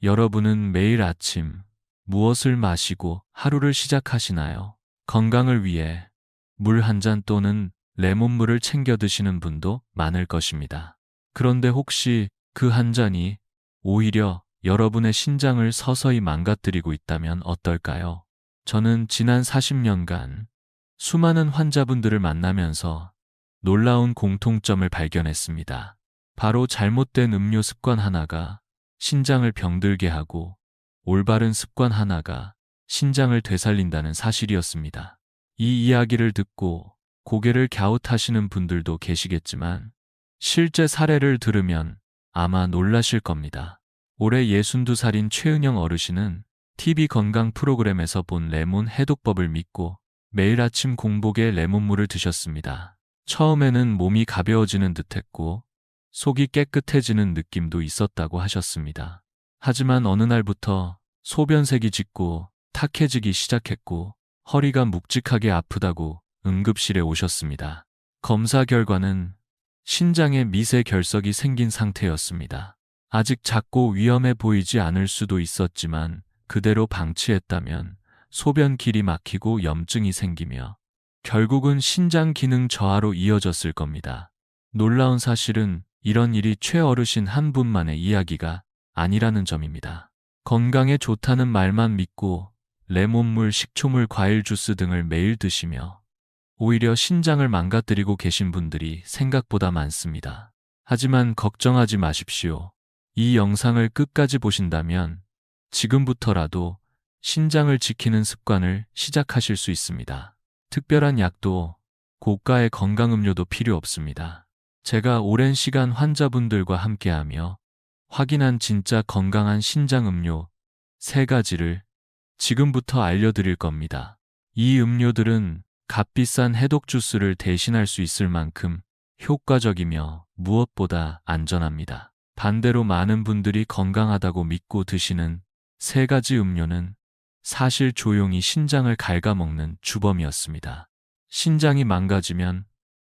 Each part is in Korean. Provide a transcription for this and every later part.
여러분은 매일 아침 무엇을 마시고 하루를 시작하시나요? 건강을 위해 물 한 잔 또는 레몬물을 챙겨 드시는 분도 많을 것입니다. 그런데 혹시 그 한 잔이 오히려 여러분의 신장을 서서히 망가뜨리고 있다면 어떨까요? 저는 지난 40년간 수많은 환자분들을 만나면서 놀라운 공통점을 발견했습니다. 바로 잘못된 음료 습관 하나가 신장을 병들게 하고 올바른 습관 하나가 신장을 되살린다는 사실이었습니다. 이 이야기를 듣고 고개를 갸웃하시는 분들도 계시겠지만 실제 사례를 들으면 아마 놀라실 겁니다. 올해 62살인 최은영 어르신은 TV 건강 프로그램에서 본 레몬 해독법을 믿고 매일 아침 공복에 레몬물을 드셨습니다. 처음에는 몸이 가벼워지는 듯했고 속이 깨끗해지는 느낌도 있었다고 하셨습니다. 하지만 어느 날부터 소변색이 짙고 탁해지기 시작했고 허리가 묵직하게 아프다고 응급실에 오셨습니다. 검사 결과는 신장에 미세 결석이 생긴 상태였습니다. 아직 작고 위험해 보이지 않을 수도 있었지만 그대로 방치했다면 소변길이 막히고 염증이 생기며 결국은 신장 기능 저하로 이어졌을 겁니다. 놀라운 사실은 이런 일이 최 어르신 한 분만의 이야기가 아니라는 점입니다. 건강에 좋다는 말만 믿고 레몬물, 식초물, 과일 주스 등을 매일 드시며 오히려 신장을 망가뜨리고 계신 분들이 생각보다 많습니다. 하지만 걱정하지 마십시오. 이 영상을 끝까지 보신다면 지금부터라도 신장을 지키는 습관을 시작하실 수 있습니다. 특별한 약도 고가의 건강음료도 필요 없습니다. 제가 오랜 시간 환자분들과 함께하며 확인한 진짜 건강한 신장 음료 3가지를 지금부터 알려드릴 겁니다. 이 음료들은 값비싼 해독 주스를 대신할 수 있을 만큼 효과적이며 무엇보다 안전합니다. 반대로 많은 분들이 건강하다고 믿고 드시는 3가지 음료는 사실 조용히 신장을 갉아먹는 주범이었습니다. 신장이 망가지면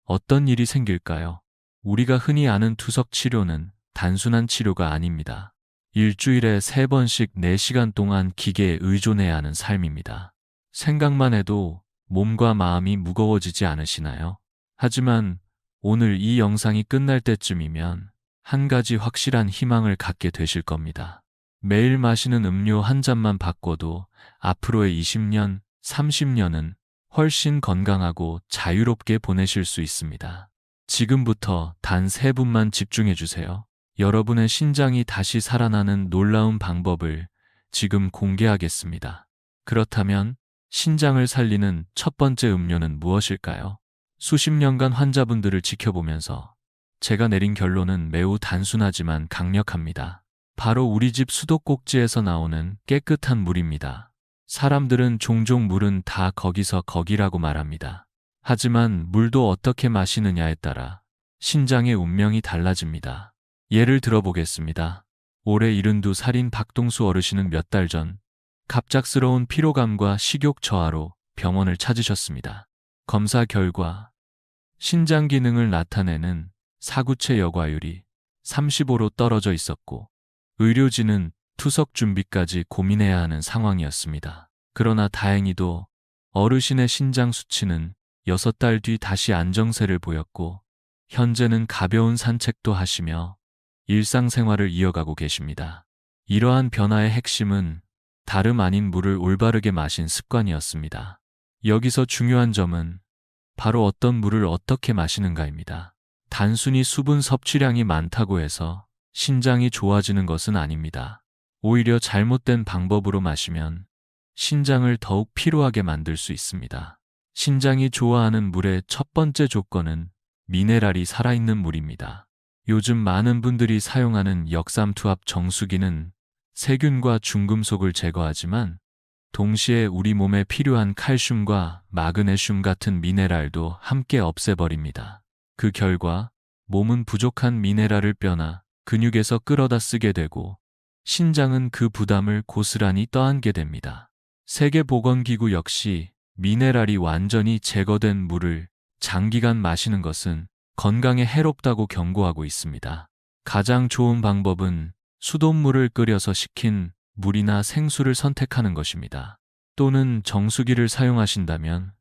어떤 일이 생길까요? 우리가 흔히 아는 투석 치료는 단순한 치료가 아닙니다. 일주일에 3번씩 4시간 동안 기계에 의존해야 하는 삶입니다. 생각만 해도 몸과 마음이 무거워지지 않으시나요? 하지만 오늘 이 영상이 끝날 때쯤이면 한 가지 확실한 희망을 갖게 되실 겁니다. 매일 마시는 음료 한 잔만 바꿔도 앞으로의 20년, 30년은 훨씬 건강하고 자유롭게 보내실 수 있습니다. 지금부터 단 3분만 집중해 주세요. 여러분의 신장이 다시 살아나는 놀라운 방법을 지금 공개하겠습니다. 그렇다면 신장을 살리는 첫 번째 음료는 무엇일까요? 수십 년간 환자분들을 지켜보면서 제가 내린 결론은 매우 단순하지만 강력합니다. 바로 우리 집 수도꼭지에서 나오는 깨끗한 물입니다. 사람들은 종종 물은 다 거기서 거기라고 말합니다. 하지만 물도 어떻게 마시느냐에 따라 신장의 운명이 달라집니다. 예를 들어보겠습니다. 올해 72살인 박동수 어르신은 몇 달 전 갑작스러운 피로감과 식욕 저하로 병원을 찾으셨습니다. 검사 결과 신장 기능을 나타내는 사구체 여과율이 35로 떨어져 있었고 의료진은 투석 준비까지 고민해야 하는 상황이었습니다. 그러나 다행히도 어르신의 신장 수치는 6달 뒤 다시 안정세를 보였고 현재는 가벼운 산책도 하시며 일상생활을 이어가고 계십니다. 이러한 변화의 핵심은 다름 아닌 물을 올바르게 마신 습관이었습니다. 여기서 중요한 점은 바로 어떤 물을 어떻게 마시는가입니다. 단순히 수분 섭취량이 많다고 해서 신장이 좋아지는 것은 아닙니다. 오히려 잘못된 방법으로 마시면 신장을 더욱 피로하게 만들 수 있습니다. 신장이 좋아하는 물의 첫 번째 조건은 미네랄이 살아있는 물입니다. 요즘 많은 분들이 사용하는 역삼투압 정수기는 세균과 중금속을 제거하지만 동시에 우리 몸에 필요한 칼슘과 마그네슘 같은 미네랄도 함께 없애버립니다. 그 결과 몸은 부족한 미네랄을 뼈나 근육에서 끌어다 쓰게 되고 신장은 그 부담을 고스란히 떠안게 됩니다. 세계보건기구 역시 미네랄이 완전히 제거된 물을 장기간 마시는 것은 건강에 해롭다고 경고하고 있습니다. 가장 좋은 방법은 수돗물을 끓여서 식힌 물이나 생수를 선택하는 것입니다. 또는 정수기를 사용하신다면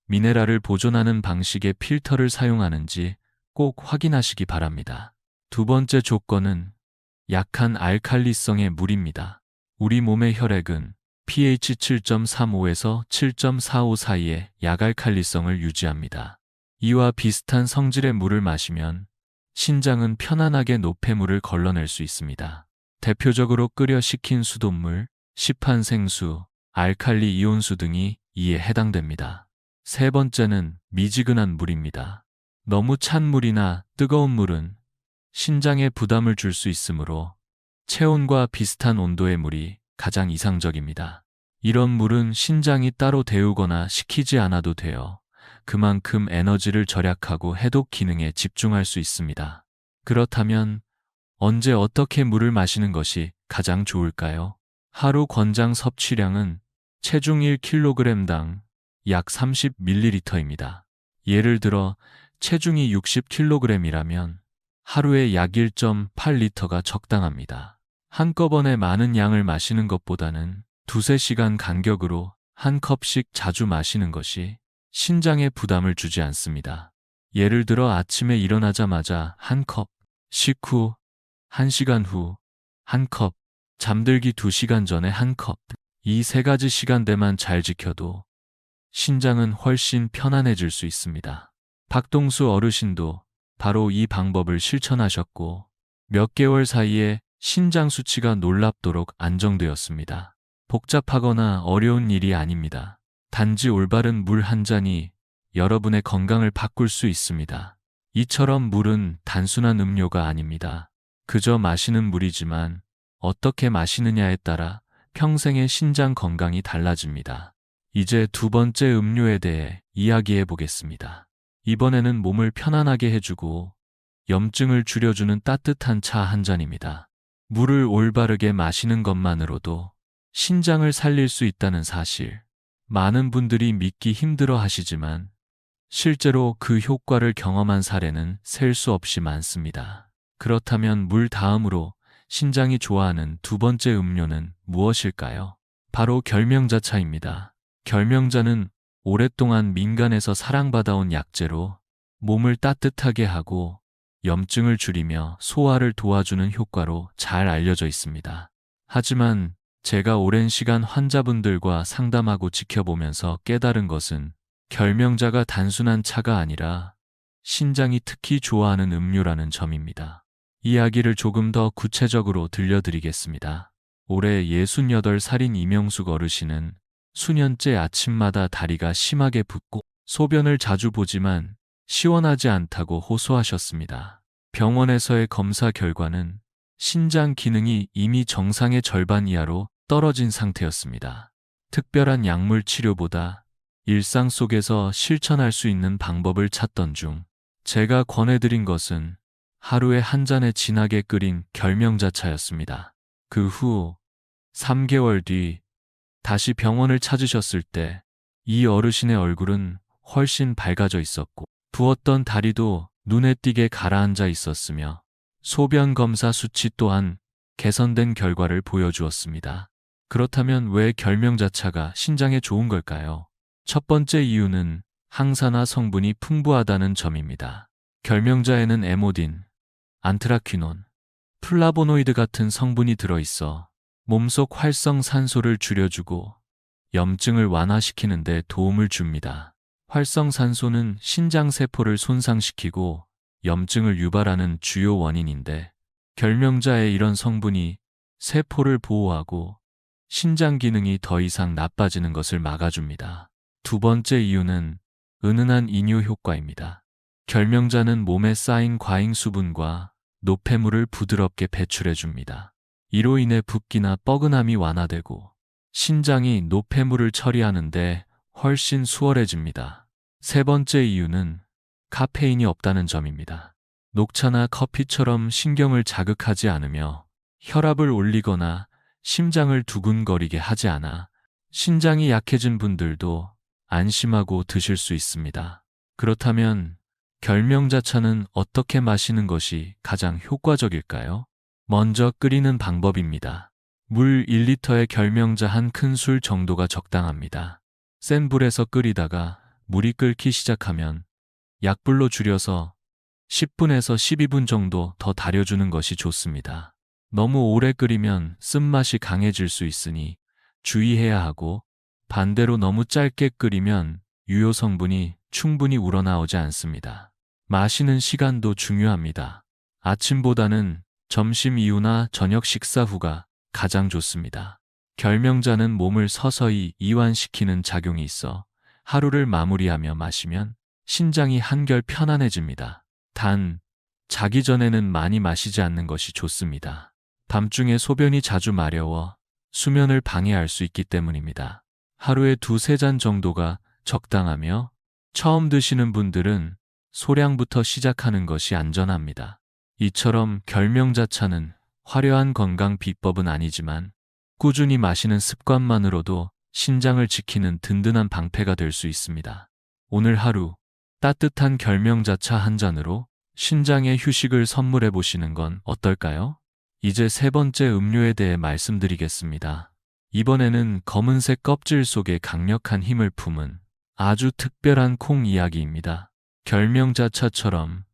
미네랄을 보존하는 방식의 필터를 사용하는지 꼭 확인하시기 바랍니다. 두 번째 조건은 약한 알칼리성의 물입니다. 우리 몸의 혈액은 pH 7.35에서 7.45 사이의 약알칼리성을 유지합니다. 이와 비슷한 성질의 물을 마시면 신장은 편안하게 노폐물을 걸러낼 수 있습니다. 대표적으로 끓여 식힌 수돗물, 시판 생수, 알칼리 이온수 등이 이에 해당됩니다. 세 번째는 미지근한 물입니다. 너무 찬 물이나 뜨거운 물은 신장에 부담을 줄 수 있으므로 체온과 비슷한 온도의 물이 가장 이상적입니다. 이런 물은 신장이 따로 데우거나 식히지 않아도 되어 그만큼 에너지를 절약하고 해독 기능에 집중할 수 있습니다. 그렇다면 언제 어떻게 물을 마시는 것이 가장 좋을까요? 하루 권장 섭취량은 체중 1kg당 약 30ml입니다. 예를 들어 체중이 60kg이라면 하루에 약 1.8리터가 적당합니다. 한꺼번에 많은 양을 마시는 것보다는 두세 시간 간격으로 한 컵씩 자주 마시는 것이 신장에 부담을 주지 않습니다. 예를 들어 아침에 일어나자마자 한 컵, 식후 1시간 후 한 컵, 잠들기 2시간 전에 한 컵. 이 세 가지 시간대만 잘 지켜도 신장은 훨씬 편안해질 수 있습니다. 박동수 어르신도 바로 이 방법을 실천하셨고 몇 개월 사이에 신장 수치가 놀랍도록 안정되었습니다. 복잡하거나 어려운 일이 아닙니다. 단지 올바른 물 한 잔이 여러분의 건강을 바꿀 수 있습니다. 이처럼 물은 단순한 음료가 아닙니다. 그저 마시는 물이지만 어떻게 마시느냐에 따라 평생의 신장 건강이 달라집니다. 이제 두 번째 음료에 대해 이야기해 보겠습니다. 이번에는 몸을 편안하게 해주고 염증을 줄여주는 따뜻한 차 한 잔입니다. 물을 올바르게 마시는 것만으로도 신장을 살릴 수 있다는 사실, 많은 분들이 믿기 힘들어 하시지만 실제로 그 효과를 경험한 사례는 셀 수 없이 많습니다. 그렇다면 물 다음으로 신장이 좋아하는 두 번째 음료는 무엇일까요? 바로 결명자차입니다. 결명자는 오랫동안 민간에서 사랑받아온 약재로 몸을 따뜻하게 하고 염증을 줄이며 소화를 도와주는 효과로 잘 알려져 있습니다. 하지만 제가 오랜 시간 환자분들과 상담하고 지켜보면서 깨달은 것은 결명자가 단순한 차가 아니라 신장이 특히 좋아하는 음료라는 점입니다. 이야기를 조금 더 구체적으로 들려드리겠습니다. 올해 68살인 이명숙 어르신은 수년째 아침마다 다리가 심하게 붓고 소변을 자주 보지만 시원하지 않다고 호소하셨습니다. 병원에서의 검사 결과는 신장 기능이 이미 정상의 절반 이하로 떨어진 상태였습니다. 특별한 약물 치료보다 일상 속에서 실천할 수 있는 방법을 찾던 중 제가 권해드린 것은 하루에 한 잔의 진하게 끓인 결명자차였습니다. 그 후 3개월 뒤 다시 병원을 찾으셨을 때 이 어르신의 얼굴은 훨씬 밝아져 있었고 부었던 다리도 눈에 띄게 가라앉아 있었으며 소변 검사 수치 또한 개선된 결과를 보여주었습니다. 그렇다면 왜 결명자차가 신장에 좋은 걸까요? 첫 번째 이유는 항산화 성분이 풍부하다는 점입니다. 결명자에는 에모딘, 안트라퀴논, 플라보노이드 같은 성분이 들어있어 몸속 활성산소를 줄여주고 염증을 완화시키는 데 도움을 줍니다. 활성산소는 신장세포를 손상시키고 염증을 유발하는 주요 원인인데 결명자의 이런 성분이 세포를 보호하고 신장 기능이 더 이상 나빠지는 것을 막아줍니다. 두 번째 이유는 은은한 이뇨 효과입니다. 결명자는 몸에 쌓인 과잉 수분과 노폐물을 부드럽게 배출해줍니다. 이로 인해 붓기나 뻐근함이 완화되고 신장이 노폐물을 처리하는데 훨씬 수월해집니다. 세 번째 이유는 카페인이 없다는 점입니다. 녹차나 커피처럼 신경을 자극하지 않으며 혈압을 올리거나 심장을 두근거리게 하지 않아 신장이 약해진 분들도 안심하고 드실 수 있습니다. 그렇다면 결명자차는 어떻게 마시는 것이 가장 효과적일까요? 먼저 끓이는 방법입니다. 물 1리터에 결명자 한 큰술 정도가 적당합니다. 센 불에서 끓이다가 물이 끓기 시작하면 약불로 줄여서 10분에서 12분 정도 더 달여주는 것이 좋습니다. 너무 오래 끓이면 쓴맛이 강해질 수 있으니 주의해야 하고, 반대로 너무 짧게 끓이면 유효 성분이 충분히 우러나오지 않습니다. 마시는 시간도 중요합니다. 아침보다는 점심 이후나 저녁 식사 후가 가장 좋습니다. 결명자는 몸을 서서히 이완시키는 작용이 있어 하루를 마무리하며 마시면 신장이 한결 편안해집니다. 단, 자기 전에는 많이 마시지 않는 것이 좋습니다. 밤중에 소변이 자주 마려워 수면을 방해할 수 있기 때문입니다. 하루에 2~3잔 정도가 적당하며, 처음 드시는 분들은 소량부터 시작하는 것이 안전합니다. 이처럼 결명자차는 화려한 건강 비법은 아니지만 꾸준히 마시는 습관만으로도 신장을 지키는 든든한 방패가 될 수 있습니다. 오늘 하루 따뜻한 결명자차 한 잔으로 신장에 휴식을 선물해 보시는 건 어떨까요? 이제 세 번째 음료에 대해 말씀드리겠습니다. 이번에는 검은색 껍질 속에 강력한 힘을 품은 아주 특별한 콩 이야기입니다. 결명자차처럼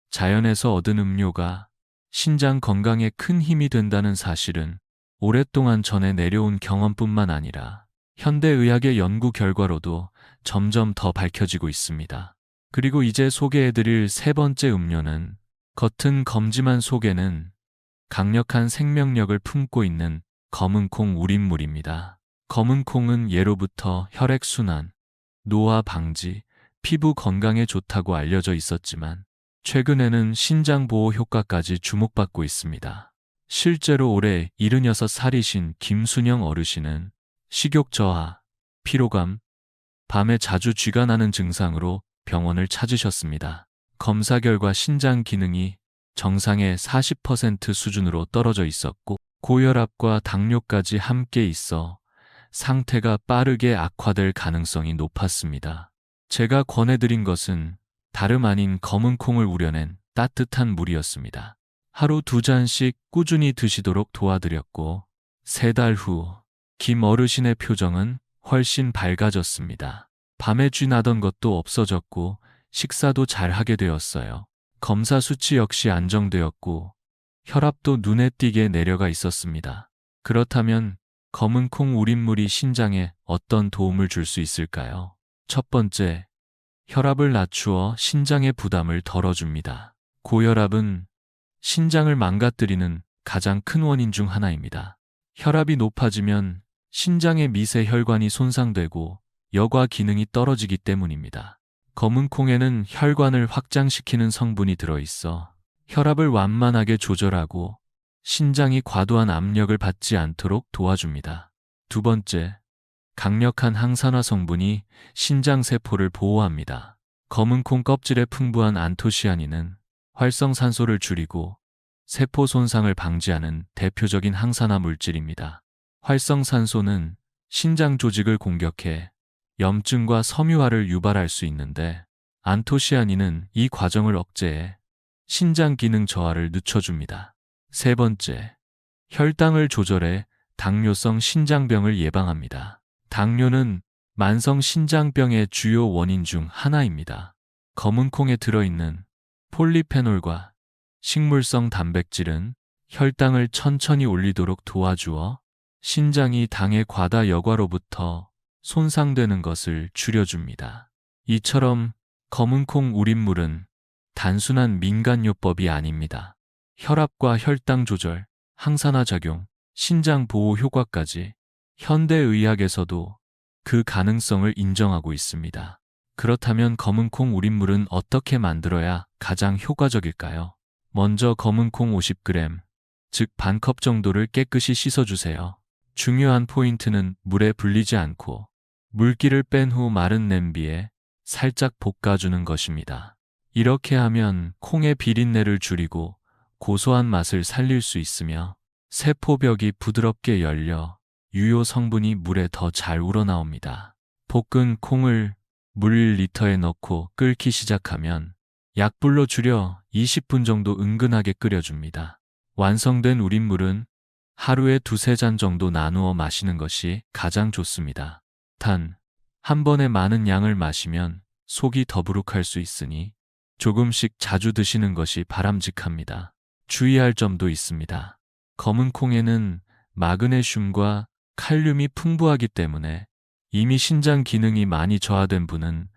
자연에서 얻은 음료가 신장 건강에 큰 힘이 된다는 사실은 오랫동안 전해 내려온 경험뿐만 아니라 현대의학의 연구 결과로도 점점 더 밝혀지고 있습니다. 그리고 이제 소개해드릴 세 번째 음료는 겉은 검지만 속에는 강력한 생명력을 품고 있는 검은콩 우린물입니다. 검은콩은 예로부터 혈액순환, 노화 방지, 피부 건강에 좋다고 알려져 있었지만 최근에는 신장 보호 효과까지 주목받고 있습니다. 실제로 올해 76살이신 김순영 어르신은 식욕 저하, 피로감, 밤에 자주 쥐가 나는 증상으로 병원을 찾으셨습니다. 검사 결과 신장 기능이 정상의 40% 수준으로 떨어져 있었고 고혈압과 당뇨까지 함께 있어 상태가 빠르게 악화될 가능성이 높았습니다. 제가 권해드린 것은 다름 아닌 검은콩을 우려낸 따뜻한 물이었습니다. 하루 2잔씩 꾸준히 드시도록 도와드렸고 3달 후 김 어르신의 표정은 훨씬 밝아졌습니다. 밤에 쥐 나던 것도 없어졌고 식사도 잘 하게 되었어요. 검사 수치 역시 안정되었고 혈압도 눈에 띄게 내려가 있었습니다. 그렇다면 검은콩 우린물이 신장에 어떤 도움을 줄 수 있을까요? 첫 번째, 혈압을 낮추어 신장의 부담을 덜어줍니다. 고혈압은 신장을 망가뜨리는 가장 큰 원인 중 하나입니다. 혈압이 높아지면 신장의 미세 혈관이 손상되고 여과 기능이 떨어지기 때문입니다. 검은콩에는 혈관을 확장시키는 성분이 들어있어 혈압을 완만하게 조절하고 신장이 과도한 압력을 받지 않도록 도와줍니다. 두 번째, 강력한 항산화 성분이 신장 세포를 보호합니다. 검은콩 껍질에 풍부한 안토시아닌은 활성산소를 줄이고 세포 손상을 방지하는 대표적인 항산화 물질입니다. 활성산소는 신장 조직을 공격해 염증과 섬유화를 유발할 수 있는데 안토시아닌은 이 과정을 억제해 신장 기능 저하를 늦춰줍니다. 세 번째, 혈당을 조절해 당뇨성 신장병을 예방합니다. 당뇨는 만성 신장병의 주요 원인 중 하나입니다. 검은콩에 들어있는 폴리페놀과 식물성 단백질은 혈당을 천천히 올리도록 도와주어 신장이 당의 과다 여과로부터 손상되는 것을 줄여줍니다. 이처럼 검은콩 우린물은 단순한 민간요법이 아닙니다. 혈압과 혈당 조절, 항산화 작용, 신장 보호 효과까지 현대의학에서도 그 가능성을 인정하고 있습니다. 그렇다면 검은콩 우린물은 어떻게 만들어야 가장 효과적일까요? 먼저 검은콩 50g, 즉 반컵 정도를 깨끗이 씻어주세요. 중요한 포인트는 물에 불리지 않고 물기를 뺀 후 마른 냄비에 살짝 볶아주는 것입니다. 이렇게 하면 콩의 비린내를 줄이고 고소한 맛을 살릴 수 있으며 세포벽이 부드럽게 열려 유효 성분이 물에 더 잘 우러나옵니다. 볶은 콩을 물 1리터에 넣고 끓기 시작하면 약불로 줄여 20분 정도 은근하게 끓여줍니다. 완성된 우린물은 하루에 두세 잔 정도 나누어 마시는 것이 가장 좋습니다. 단, 한 번에 많은 양을 마시면 속이 더부룩할 수 있으니 조금씩 자주 드시는 것이 바람직합니다. 주의할 점도 있습니다. 검은 콩에는 마그네슘과 칼륨이 풍부하기 때문에 이미 신장 기능이 많이 저하된 분은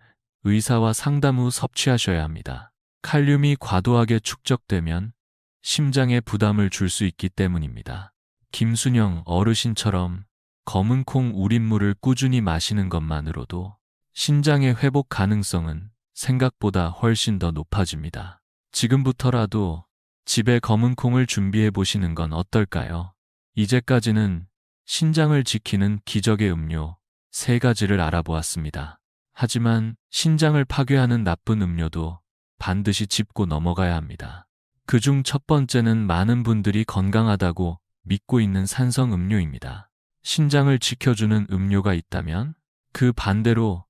의사와 상담 후 섭취하셔야 합니다. 칼륨이 과도하게 축적되면 심장에 부담을 줄 수 있기 때문입니다. 김순영 어르신처럼 검은 콩 우린물을 꾸준히 마시는 것만으로도 신장의 회복 가능성은 생각보다 훨씬 더 높아집니다. 지금부터라도 집에 검은 콩을 준비해 보시는 건 어떨까요? 이제까지는 신장을 지키는 기적의 음료 3가지를 알아보았습니다. 하지만 신장을 파괴하는 나쁜 음료도 반드시 짚고 넘어가야 합니다. 그중 첫 번째는 많은 분들이 건강하다고 믿고 있는 산성 음료입니다. 신장을 지켜주는 음료가 있다면 그 반대로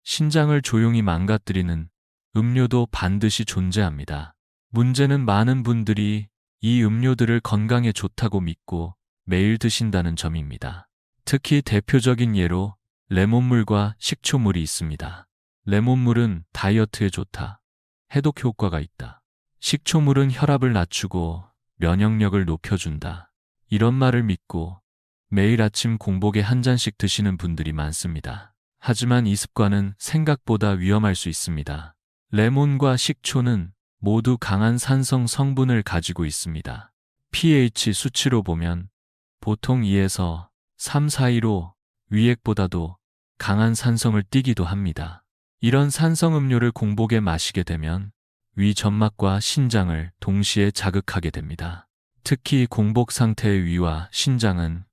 신장을 조용히 망가뜨리는 음료도 반드시 존재합니다. 문제는 많은 분들이 이 음료들을 건강에 좋다고 믿고 매일 드신다는 점입니다. 특히 대표적인 예로 레몬물과 식초물이 있습니다. 레몬물은 다이어트에 좋다, 해독 효과가 있다. 식초물은 혈압을 낮추고 면역력을 높여준다. 이런 말을 믿고 매일 아침 공복에 한 잔씩 드시는 분들이 많습니다. 하지만 이 습관은 생각보다 위험할 수 있습니다. 레몬과 식초는 모두 강한 산성 성분을 가지고 있습니다. pH 수치로 보면 보통 2에서 3 사이로 위액보다도 강한 산성을 띠기도 합니다. 이런 산성 음료를 공복에 마시게 되면 위 점막과 신장을 동시에 자극하게 됩니다. 특히 공복 상태의 위와 신장은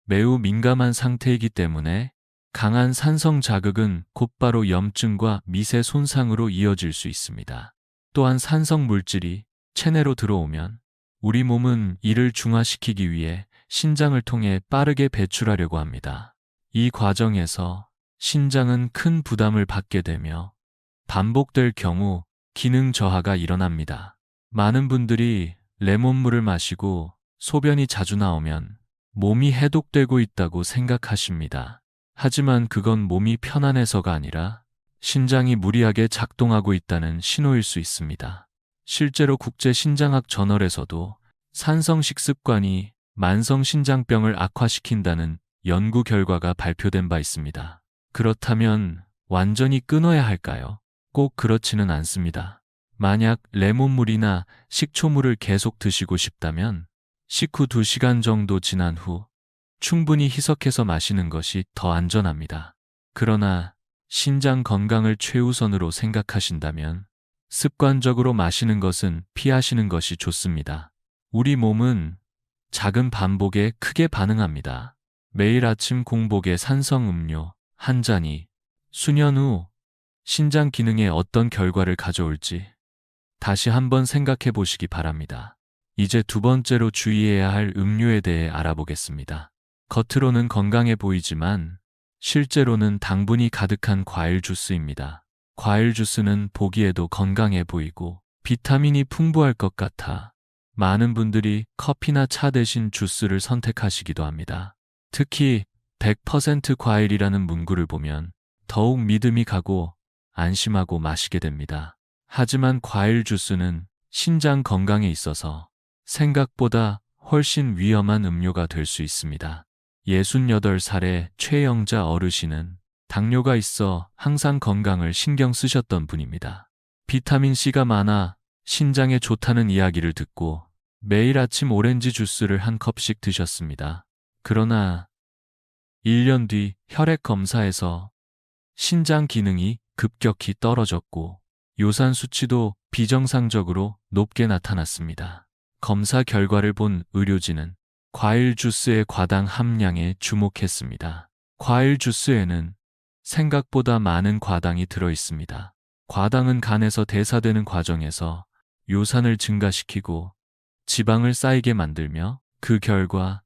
매우 민감한 상태이기 때문에 강한 산성 자극은 곧바로 염증과 미세 손상으로 이어질 수 있습니다. 또한 산성 물질이 체내로 들어오면 우리 몸은 이를 중화시키기 위해 신장을 통해 빠르게 배출하려고 합니다. 이 과정에서 신장은 큰 부담을 받게 되며 반복될 경우 기능 저하가 일어납니다. 많은 분들이 레몬물을 마시고 소변이 자주 나오면 몸이 해독되고 있다고 생각하십니다. 하지만 그건 몸이 편안해서가 아니라 신장이 무리하게 작동하고 있다는 신호일 수 있습니다. 실제로 국제신장학 저널에서도 산성 식습관이 만성신장병을 악화시킨다는 연구 결과가 발표된 바 있습니다. 그렇다면 완전히 끊어야 할까요? 꼭 그렇지는 않습니다. 만약 레몬물이나 식초물을 계속 드시고 싶다면 식후 2시간 정도 지난 후 충분히 희석해서 마시는 것이 더 안전합니다. 그러나 신장 건강을 최우선으로 생각하신다면 습관적으로 마시는 것은 피하시는 것이 좋습니다. 우리 몸은 작은 반복에 크게 반응합니다. 매일 아침 공복에 산성 음료 한 잔이 수년 후 신장 기능에 어떤 결과를 가져올지 다시 한번 생각해 보시기 바랍니다. 이제 두 번째로 주의해야 할 음료에 대해 알아보겠습니다. 겉으로는 건강해 보이지만 실제로는 당분이 가득한 과일 주스입니다. 과일 주스는 보기에도 건강해 보이고 비타민이 풍부할 것 같아 많은 분들이 커피나 차 대신 주스를 선택하시기도 합니다. 특히 100% 과일이라는 문구를 보면 더욱 믿음이 가고 안심하고 마시게 됩니다. 하지만 과일 주스는 신장 건강에 있어서 생각보다 훨씬 위험한 음료가 될 수 있습니다. 68살의 최영자 어르신은 당뇨가 있어 항상 건강을 신경 쓰셨던 분입니다. 비타민C가 많아 신장에 좋다는 이야기를 듣고 매일 아침 오렌지 주스를 한 컵씩 드셨습니다. 그러나 1년 뒤 혈액 검사에서 신장 기능이 급격히 떨어졌고 요산 수치도 비정상적으로 높게 나타났습니다. 검사 결과를 본 의료진은 과일 주스의 과당 함량에 주목했습니다. 과일 주스에는 생각보다 많은 과당이 들어 있습니다. 과당은 간에서 대사되는 과정에서 요산을 증가시키고 지방을 쌓이게 만들며 그 결과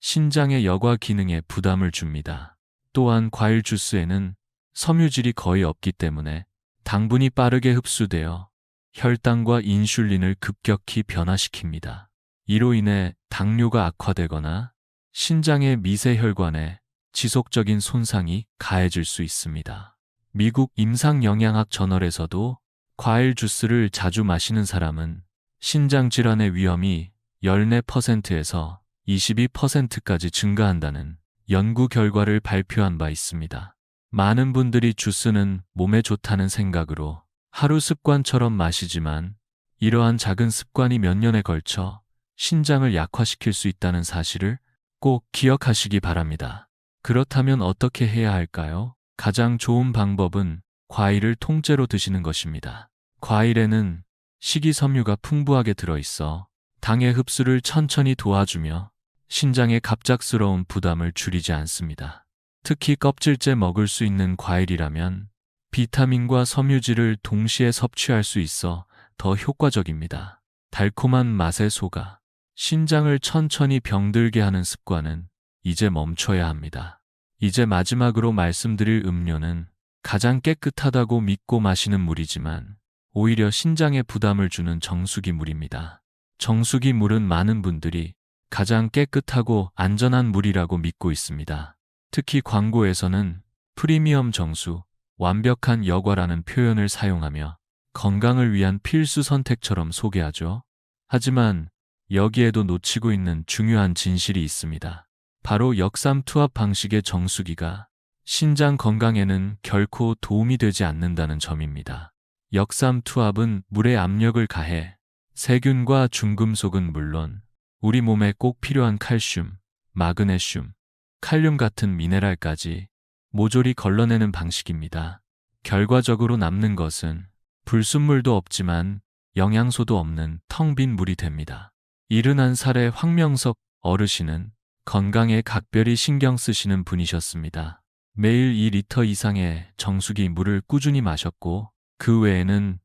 신장의 여과 기능에 부담을 줍니다. 또한 과일 주스에는 섬유질이 거의 없기 때문에 당분이 빠르게 흡수되어 혈당과 인슐린을 급격히 변화시킵니다. 이로 인해 당뇨가 악화되거나 신장의 미세혈관에 지속적인 손상이 가해질 수 있습니다. 미국 임상영양학 저널에서도 과일 주스를 자주 마시는 사람은 신장 질환의 위험이 14%에서 22%까지 증가한다는 연구 결과를 발표한 바 있습니다. 많은 분들이 주스는 몸에 좋다는 생각으로 하루 습관처럼 마시지만 이러한 작은 습관이 몇 년에 걸쳐 신장을 약화시킬 수 있다는 사실을 꼭 기억하시기 바랍니다. 그렇다면 어떻게 해야 할까요? 가장 좋은 방법은 과일을 통째로 드시는 것입니다. 과일에는 식이섬유가 풍부하게 들어있어 당의 흡수를 천천히 도와주며 신장의 갑작스러운 부담을 줄이지 않습니다. 특히 껍질째 먹을 수 있는 과일이라면 비타민과 섬유질을 동시에 섭취할 수 있어 더 효과적입니다. 달콤한 맛에 속아 신장을 천천히 병들게 하는 습관은 이제 멈춰야 합니다. 이제 마지막으로 말씀드릴 음료는 가장 깨끗하다고 믿고 마시는 물이지만 오히려 신장에 부담을 주는 정수기 물입니다. 정수기 물은 많은 분들이 가장 깨끗하고 안전한 물이라고 믿고 있습니다. 특히 광고에서는 프리미엄 정수, 완벽한 여과라는 표현을 사용하며 건강을 위한 필수 선택처럼 소개하죠. 하지만 여기에도 놓치고 있는 중요한 진실이 있습니다. 바로 역삼투압 방식의 정수기가 신장 건강에는 결코 도움이 되지 않는다는 점입니다. 역삼투압은 물에 압력을 가해 세균과 중금속은 물론 우리 몸에 꼭 필요한 칼슘, 마그네슘, 칼륨 같은 미네랄까지 모조리 걸러내는 방식입니다. 결과적으로 남는 것은 불순물도 없지만 영양소도 없는 텅 빈 물이 됩니다. 71살의 황명석 어르신은 건강에 각별히 신경 쓰시는 분이셨습니다. 매일 2리터 이상의 정수기 물을 꾸준히 마셨고 그 외에는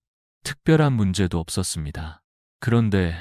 특별한 문제도 없었습니다. 그런데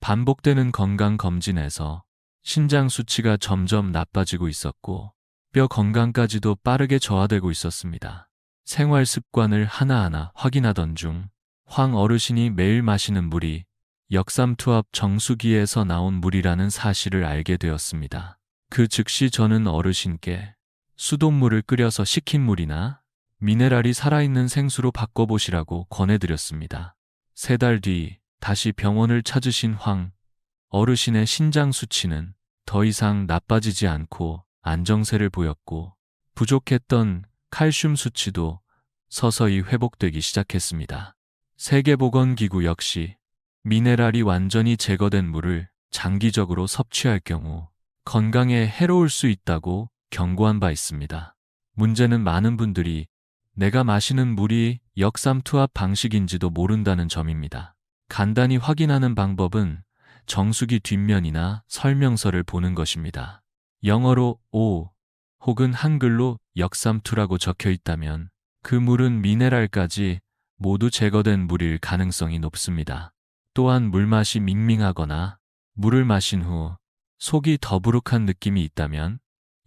반복되는 건강검진에서 신장 수치가 점점 나빠지고 있었고 뼈 건강까지도 빠르게 저하되고 있었습니다. 생활 습관을 하나하나 확인하던 중 황 어르신이 매일 마시는 물이 역삼투압 정수기에서 나온 물이라는 사실을 알게 되었습니다. 그 즉시 저는 어르신께 수돗물을 끓여서 식힌 물이나 미네랄이 살아있는 생수로 바꿔보시라고 권해드렸습니다. 3달 뒤 다시 병원을 찾으신 황 어르신의 신장 수치는 더 이상 나빠지지 않고 안정세를 보였고 부족했던 칼슘 수치도 서서히 회복되기 시작했습니다. 세계보건기구 역시 미네랄이 완전히 제거된 물을 장기적으로 섭취할 경우 건강에 해로울 수 있다고 경고한 바 있습니다. 문제는 많은 분들이 내가 마시는 물이 역삼투압 방식인지도 모른다는 점입니다. 간단히 확인하는 방법은 정수기 뒷면이나 설명서를 보는 것입니다. 영어로 O 혹은 한글로 역삼투라고 적혀 있다면 그 물은 미네랄까지 모두 제거된 물일 가능성이 높습니다. 또한 물맛이 밍밍하거나 물을 마신 후 속이 더부룩한 느낌이 있다면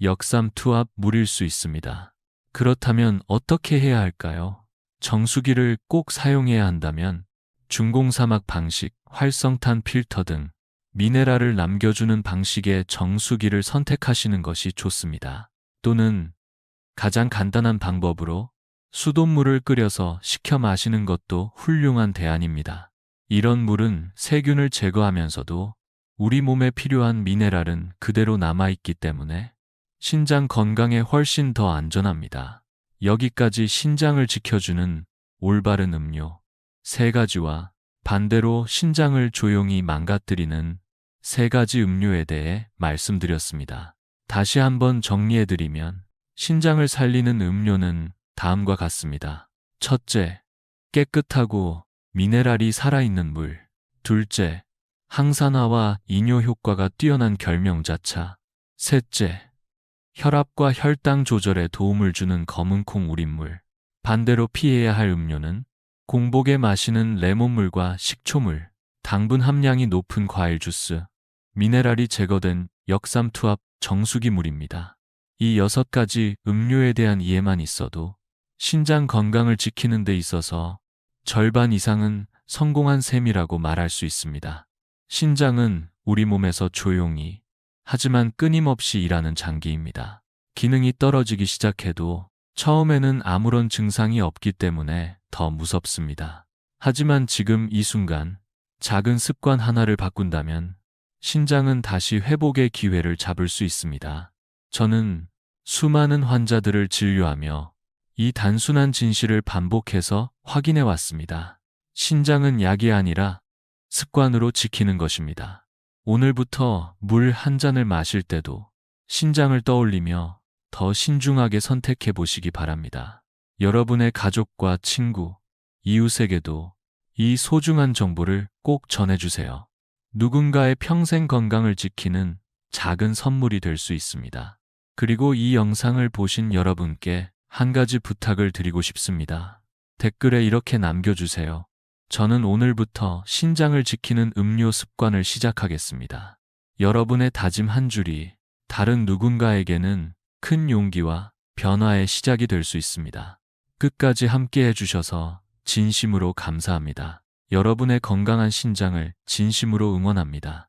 역삼투압 물일 수 있습니다. 그렇다면 어떻게 해야 할까요? 정수기를 꼭 사용해야 한다면 중공사막 방식, 활성탄 필터 등 미네랄을 남겨주는 방식의 정수기를 선택하시는 것이 좋습니다. 또는 가장 간단한 방법으로 수돗물을 끓여서 식혀 마시는 것도 훌륭한 대안입니다. 이런 물은 세균을 제거하면서도 우리 몸에 필요한 미네랄은 그대로 남아있기 때문에 신장 건강에 훨씬 더 안전합니다. 여기까지 신장을 지켜주는 올바른 음료 3가지와 반대로 신장을 조용히 망가뜨리는 3가지 음료에 대해 말씀드렸습니다. 다시 한번 정리해드리면 신장을 살리는 음료는 다음과 같습니다. 첫째, 깨끗하고 미네랄이 살아있는 물. 둘째, 항산화와 이뇨 효과가 뛰어난 결명자차. 셋째, 혈압과 혈당 조절에 도움을 주는 검은콩 우린물. 반대로 피해야 할 음료는 공복에 마시는 레몬물과 식초물, 당분 함량이 높은 과일 주스, 미네랄이 제거된 역삼투압 정수기물입니다. 이 6가지 음료에 대한 이해만 있어도 신장 건강을 지키는 데 있어서 절반 이상은 성공한 셈이라고 말할 수 있습니다. 신장은 우리 몸에서 조용히 하지만 끊임없이 일하는 장기입니다. 기능이 떨어지기 시작해도 처음에는 아무런 증상이 없기 때문에 더 무섭습니다. 하지만 지금 이 순간 작은 습관 하나를 바꾼다면 신장은 다시 회복의 기회를 잡을 수 있습니다. 저는 수많은 환자들을 진료하며 이 단순한 진실을 반복해서 확인해 왔습니다. 신장은 약이 아니라 습관으로 지키는 것입니다. 오늘부터 물 한 잔을 마실 때도 신장을 떠올리며 더 신중하게 선택해 보시기 바랍니다. 여러분의 가족과 친구, 이웃에게도 이 소중한 정보를 꼭 전해주세요. 누군가의 평생 건강을 지키는 작은 선물이 될 수 있습니다. 그리고 이 영상을 보신 여러분께 한 가지 부탁을 드리고 싶습니다. 댓글에 이렇게 남겨주세요. 저는 오늘부터 신장을 지키는 음료 습관을 시작하겠습니다. 여러분의 다짐 한 줄이 다른 누군가에게는 큰 용기와 변화의 시작이 될 수 있습니다. 끝까지 함께 해주셔서 진심으로 감사합니다. 여러분의 건강한 신장을 진심으로 응원합니다.